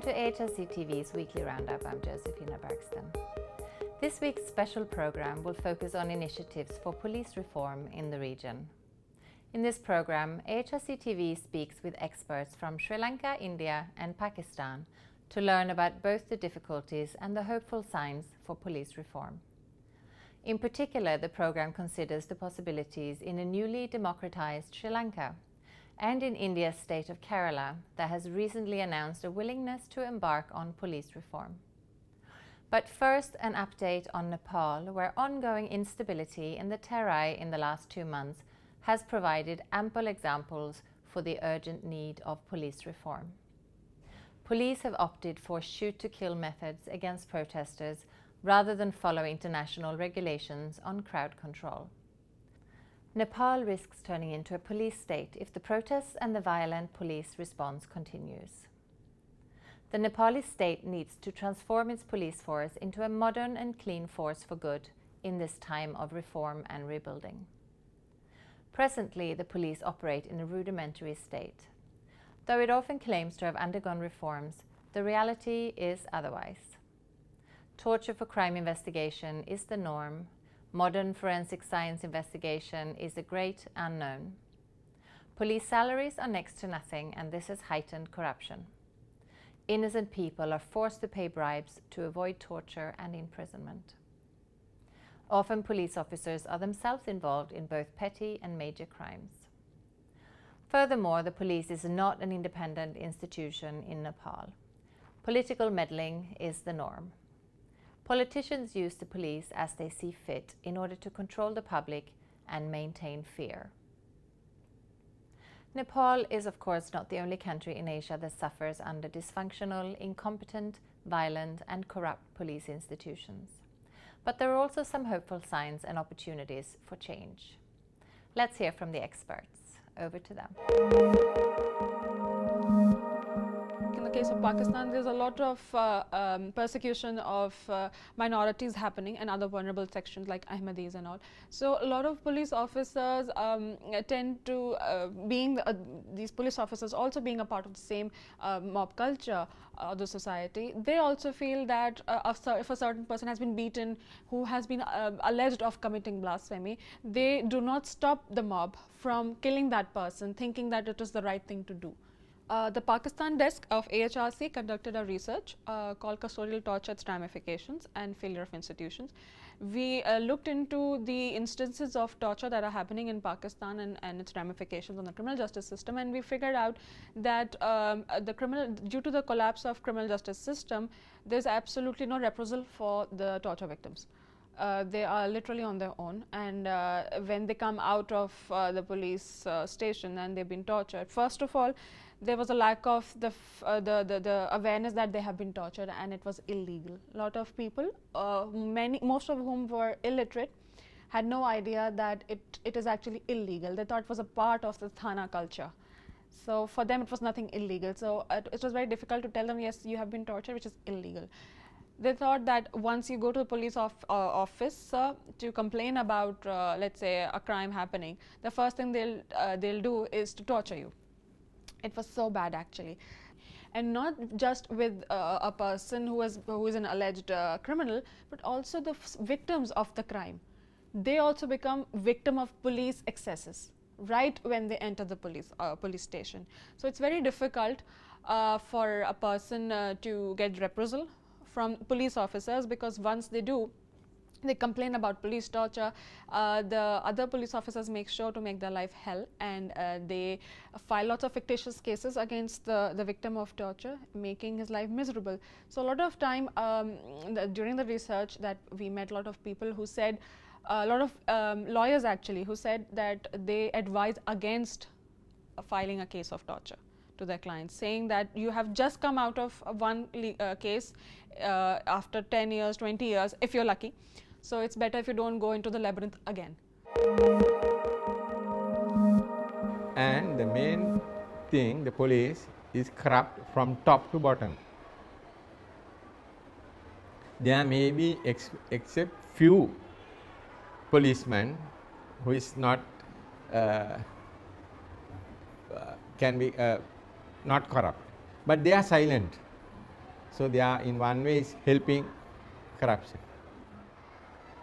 to AHRC TV's weekly roundup. I'm Josephina Bergsten. This week's special program will focus on initiatives for police reform in the region. In this program, AHRC TV speaks with experts from Sri Lanka, India and Pakistan to learn about both the difficulties and the hopeful signs for police reform. In particular, the program considers the possibilities in a newly democratized Sri Lanka and in India's state of Kerala that has recently announced a willingness to embark on police reform. But first, an update on Nepal, where ongoing instability in the Terai in the last 2 months has provided ample examples for the urgent need of police reform. Police have opted for shoot-to-kill methods against protesters rather than follow international regulations on crowd control. Nepal risks turning into a police state if the protests and the violent police response continues. The Nepali state needs to transform its police force into a modern and clean force for good in this time of reform and rebuilding. Presently, the police operate in a rudimentary state. Though it often claims to have undergone reforms, the reality is otherwise. Torture for crime investigation is the norm. Modern forensic science investigation is a great unknown. Police salaries are next to nothing, and this has heightened corruption. Innocent people are forced to pay bribes to avoid torture and imprisonment. Often police officers are themselves involved in both petty and major crimes. Furthermore, the police is not an independent institution in Nepal. Political meddling is the norm. Politicians use the police as they see fit in order to control the public and maintain fear. Nepal is, of course, not the only country in Asia that suffers under dysfunctional, incompetent, violent and corrupt police institutions. But there are also some hopeful signs and opportunities for change. Let's hear from the experts. Over to them. In the case of Pakistan, there's a lot of persecution of minorities happening and other vulnerable sections like Ahmadis and all. So a lot of police officers tend to, these police officers also being a part of the same mob culture of the society, they also feel that if a certain person has been beaten, who has been alleged of committing blasphemy, they do not stop the mob from killing that person, thinking that it is the right thing to do. The Pakistan desk of AHRC conducted a research called Custodial Torture, its ramifications and failure of institutions. We looked into the instances of torture that are happening in Pakistan and its ramifications on the criminal justice system, and we figured out that due to the collapse of criminal justice system, there's absolutely no reprisal for the torture victims. They are literally on their own, and when they come out of the police station and they've been tortured, first of all, there was a lack of the awareness that they have been tortured, and it was illegal. A lot of people, most of whom were illiterate, had no idea that it is actually illegal. They thought it was a part of the Thana culture. So for them it was nothing illegal. So it was very difficult to tell them, yes, you have been tortured, which is illegal. They thought that once you go to the police office to complain about, let's say, a crime happening, the first thing they'll do is to torture you. It was so bad, actually. And not just with a person who is an alleged criminal, but also the victims of the crime. They also become victim of police excesses right when they enter the police station. So it's very difficult for a person to get reprisal from police officers, because once they do, they complain about police torture, the other police officers make sure to make their life hell, and they file lots of fictitious cases against the victim of torture, making his life miserable. So a lot of time during the research that we met, a lot of people who said, a lot of lawyers actually, who said that they advise against filing a case of torture to their clients, saying that you have just come out of one case after 10 years, 20 years, if you're lucky. So it's better if you don't go into the labyrinth again. And the main thing, the police is corrupt from top to bottom. There may be except few policemen who is not can be not corrupt, but they are silent. So they are in one way is helping corruption.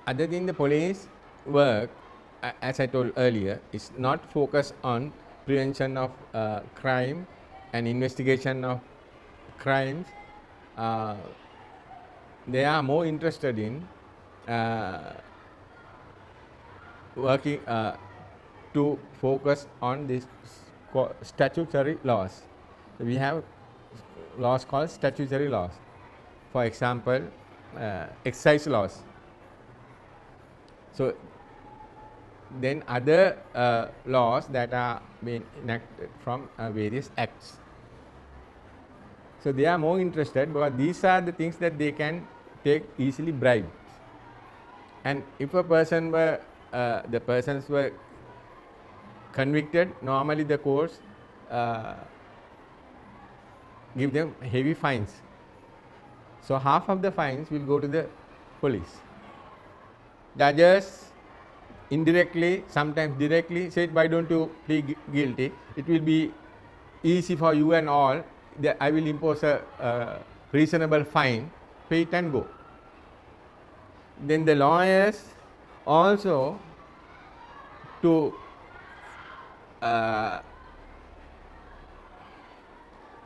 Other than the police work, as I told earlier, is not focused on prevention of crime and investigation of crimes. They are more interested in working to focus on these statutory laws. We have laws called statutory laws. For example, excise laws. So then other laws that are being enacted from various acts. So they are more interested because these are the things that they can take easily bribes. And if a person were, the persons were convicted, normally the courts give them heavy fines. So half of the fines will go to the police. Judges indirectly, sometimes directly said, why don't you plead guilty? It will be easy for you and all. I will impose a reasonable fine, pay it and go. Then the lawyers also to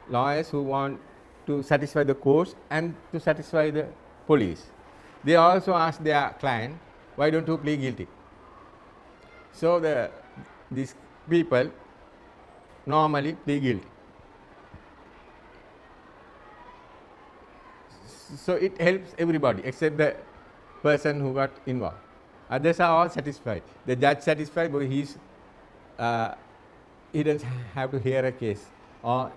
lawyers who want to satisfy the courts and to satisfy the police. They also ask their client, why don't you plead guilty? So these people normally plead guilty. So it helps everybody except the person who got involved. Others are all satisfied. The judge satisfied because he doesn't have to hear a case or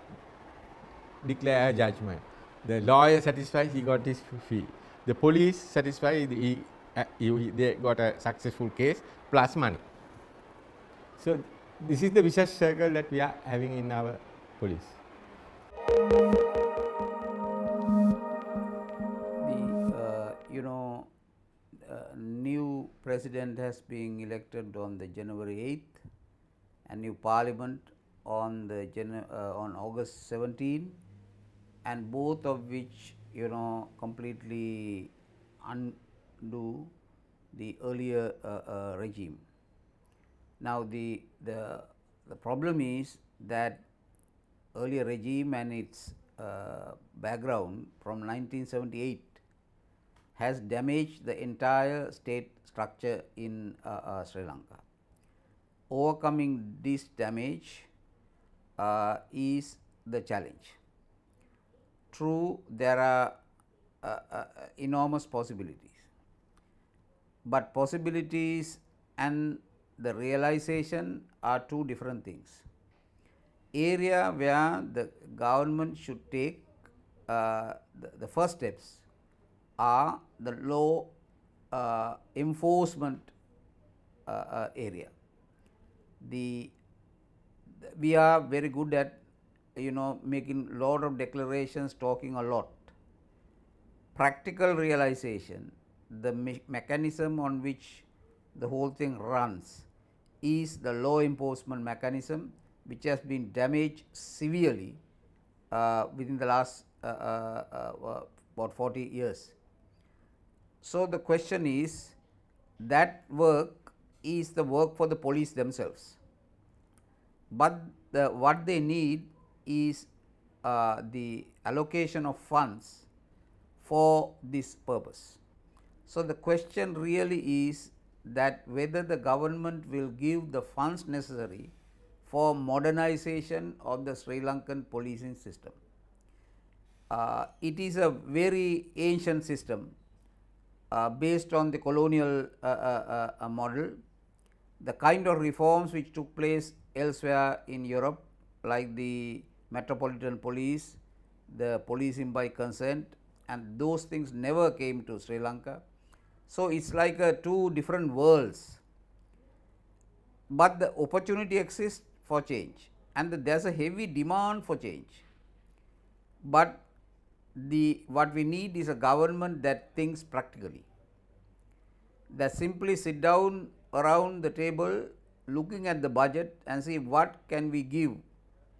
declare a judgment. The lawyer satisfied, he got his fee. The police satisfied, they got a successful case plus money. So this is the vicious circle that we are having in our police. New president has been elected on the January 8th, and new parliament on the on August 17, and both of which completely undo the earlier regime. Now the problem is that earlier regime and its background from 1978 has damaged the entire state structure in Sri Lanka. Overcoming this damage is the challenge. True, there are enormous possibilities, but possibilities and the realization are two different things. Area where the government should take the first steps are the law enforcement area. We are very good at making a lot of declarations, talking a lot. Practical realization, the mechanism on which the whole thing runs is the law enforcement mechanism, which has been damaged severely within the last about 40 years. So the question is, that work is the work for the police themselves, but what they need is the allocation of funds for this purpose. So the question really is that whether the government will give the funds necessary for modernization of the Sri Lankan policing system. It is a very ancient system based on the colonial model. The kind of reforms which took place elsewhere in Europe, like the metropolitan police, the policing by consent, and those things never came to Sri Lanka. So it's like two different worlds, but the opportunity exists for change, and there's a heavy demand for change. But what we need is a government that thinks practically, that simply sit down around the table looking at the budget and see what can we give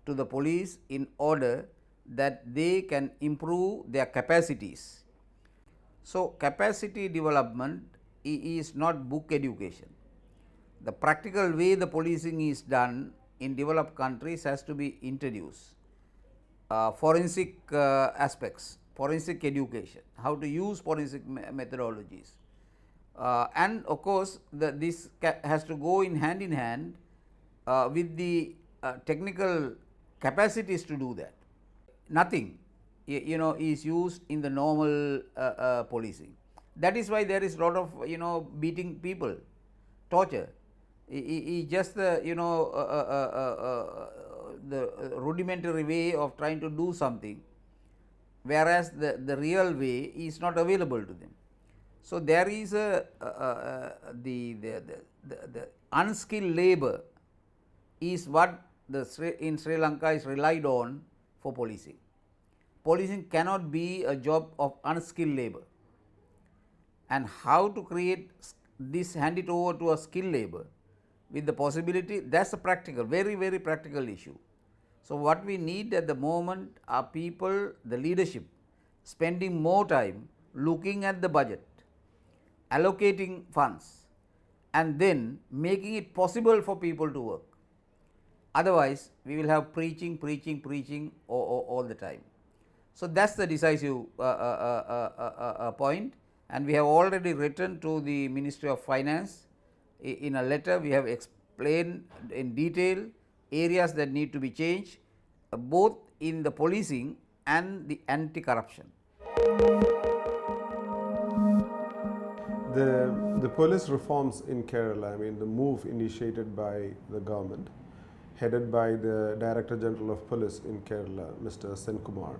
to the police in order that they can improve their capacities. So, capacity development is not book education. The practical way the policing is done in developed countries has to be introduced. Forensic aspects, forensic education, how to use forensic methodologies, and of course, this has to go in hand with the technical capacities to do that. Nothing is used in the normal policing. That is why there is a lot of beating people, torture. Just the the rudimentary way of trying to do something, whereas the real way is not available to them. So, there is the unskilled labor is what in Sri Lanka is relied on for policing. Policing cannot be a job of unskilled labor, and how to create this, hand it over to a skilled labor with the possibility, that is a practical, very practical issue. So, what we need at the moment are people, the leadership, spending more time looking at the budget, allocating funds, and then making it possible for people to work. Otherwise, we will have preaching all the time. So, that is the decisive point, and we have already written to the Ministry of Finance. In a letter, we have explained in detail areas that need to be changed, both in the policing and the anti-corruption. The police reforms in Kerala, I mean the move initiated by the government, headed by the Director General of Police in Kerala, Mr. Senkumar,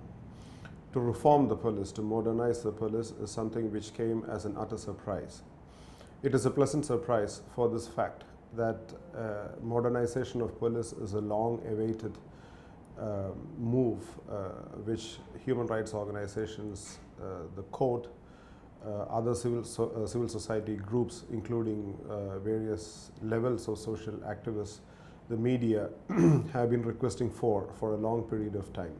to reform the police, to modernize the police, is something which came as an utter surprise. It is a pleasant surprise for this fact that modernization of police is a long-awaited move which human rights organizations, the court, other civil society groups, including various levels of social activists, the media have been requesting for a long period of time.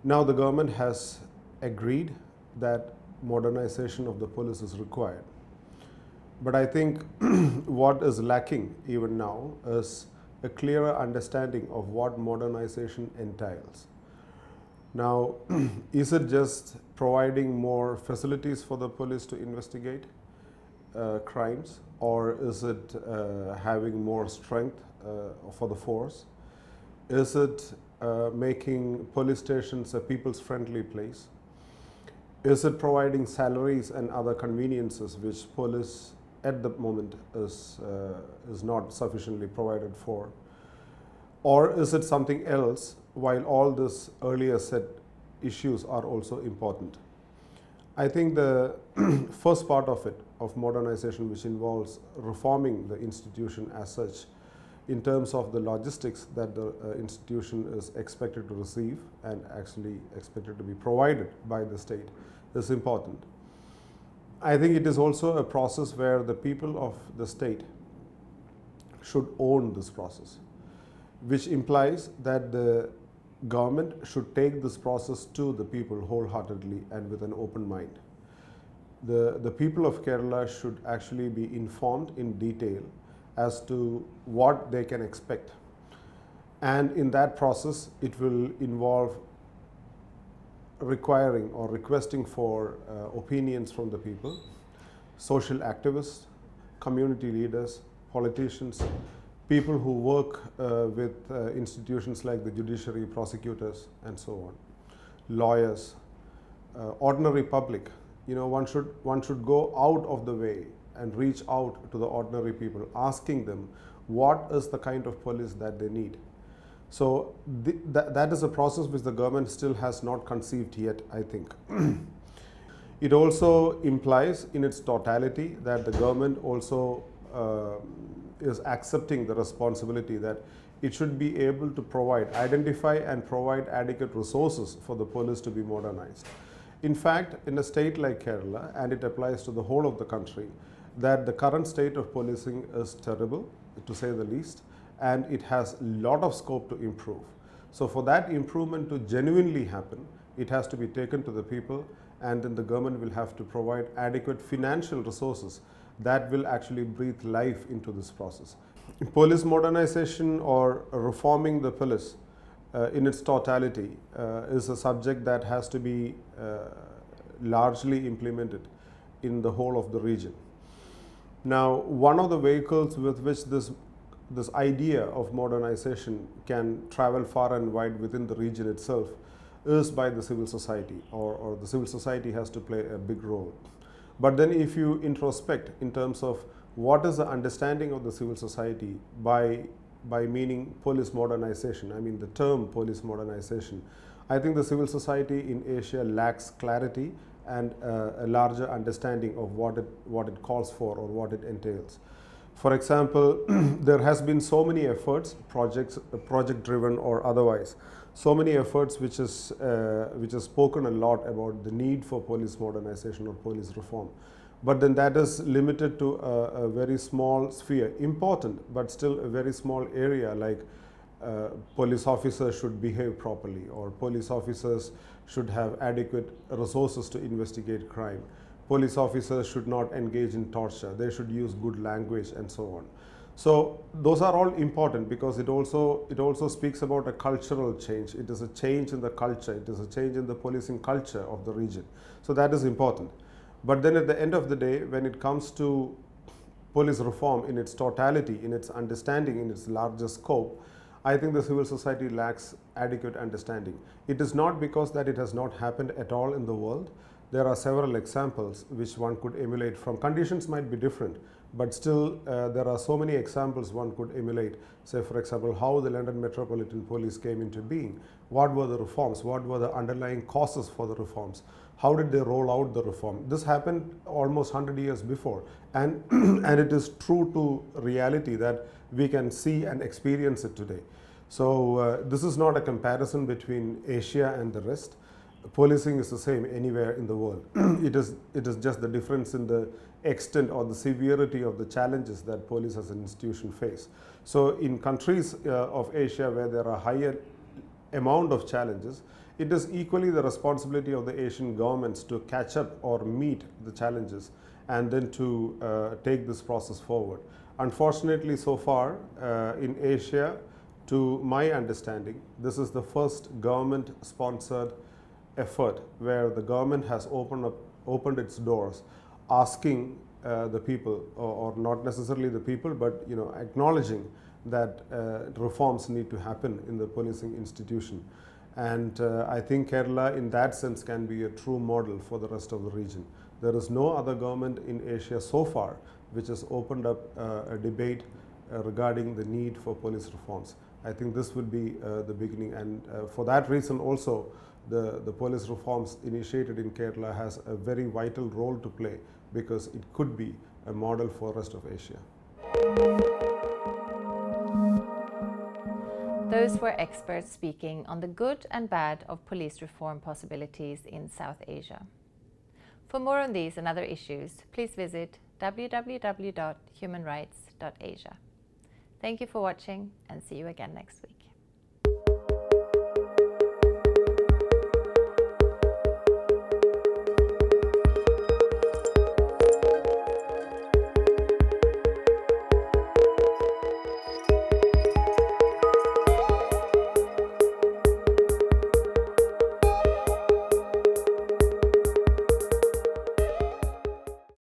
Now the government has agreed that modernization of the police is required. But I think what is lacking even now is a clearer understanding of what modernization entails. Now, is it just providing more facilities for the police to investigate crimes, or is it having more strength for the force? Is it making police stations a people's friendly place? Is it providing salaries and other conveniences which police at the moment is not sufficiently provided for? Or is it something else, while all this earlier said issues are also important? I think the first part of it, of modernization, which involves reforming the institution as such, in terms of the logistics that the institution is expected to receive and actually expected to be provided by the state, is important. I think it is also a process where the people of the state should own this process, which implies that the government should take this process to the people wholeheartedly and with an open mind. The people of Kerala should actually be informed in detail as to what they can expect, and in that process it will involve requiring or requesting for opinions from the people, social activists, community leaders, politicians, people who work with institutions like the judiciary, prosecutors, and so on, lawyers, ordinary public. You know, one should go out of the way and reach out to the ordinary people, asking them what is the kind of police that they need. So that is a process which the government still has not conceived yet, I think. It also implies in its totality that the government also is accepting the responsibility that it should be able to identify and provide adequate resources for the police to be modernized. In fact, in a state like Kerala, and it applies to the whole of the country, that the current state of policing is terrible, to say the least, and it has a lot of scope to improve. So for that improvement to genuinely happen, it has to be taken to the people, and then the government will have to provide adequate financial resources that will actually breathe life into this process. Police modernization or reforming the police in its totality is a subject that has to be largely implemented in the whole of the region. Now, one of the vehicles with which this idea of modernization can travel far and wide within the region itself is by the civil society, or the civil society has to play a big role. But then if you introspect in terms of what is the understanding of the civil society by meaning police modernization, I mean the term police modernization, I think the civil society in Asia lacks clarity and a larger understanding of what it calls for or what it entails. For example, there has been so many efforts, project driven or otherwise, so many efforts which has spoken a lot about the need for police modernization or police reform. But then that is limited to a very small sphere, important, but still a very small area, like police officers should behave properly, or police officers should have adequate resources to investigate crime. Police officers should not engage in torture, they should use good language, and so on. So those are all important because it also speaks about a cultural change. It is a change in the culture, it is a change in the policing culture of the region. So that is important. But then at the end of the day, when it comes to police reform in its totality, in its understanding, in its larger scope, I think the civil society lacks adequate understanding. It is not because that it has not happened at all in the world. There are several examples which one could emulate from. Conditions might be different, but still there are so many examples one could emulate. Say, for example, how the London Metropolitan Police came into being. What were the reforms? What were the underlying causes for the reforms? How did they roll out the reform? This happened almost 100 years before, and and it is true to reality that we can see and experience it today. So this is not a comparison between Asia and the rest. Policing is the same anywhere in the world. It is just the difference in the extent or the severity of the challenges that police as an institution face. So in countries of Asia where there are higher amount of challenges, it is equally the responsibility of the Asian governments to catch up or meet the challenges and then to take this process forward. Unfortunately, so far in Asia, to my understanding, this is the first government-sponsored effort where the government has opened its doors, asking the people, or not necessarily the people, but acknowledging that reforms need to happen in the policing institution. And I think Kerala in that sense can be a true model for the rest of the region. There is no other government in Asia so far which has opened up a debate regarding the need for police reforms. I think this would be the beginning, and for that reason also the police reforms initiated in Kerala has a very vital role to play, because it could be a model for the rest of Asia. Those were experts speaking on the good and bad of police reform possibilities in South Asia. For more on these and other issues, please visit www.humanrights.asia. Thank you for watching, and see you again next week.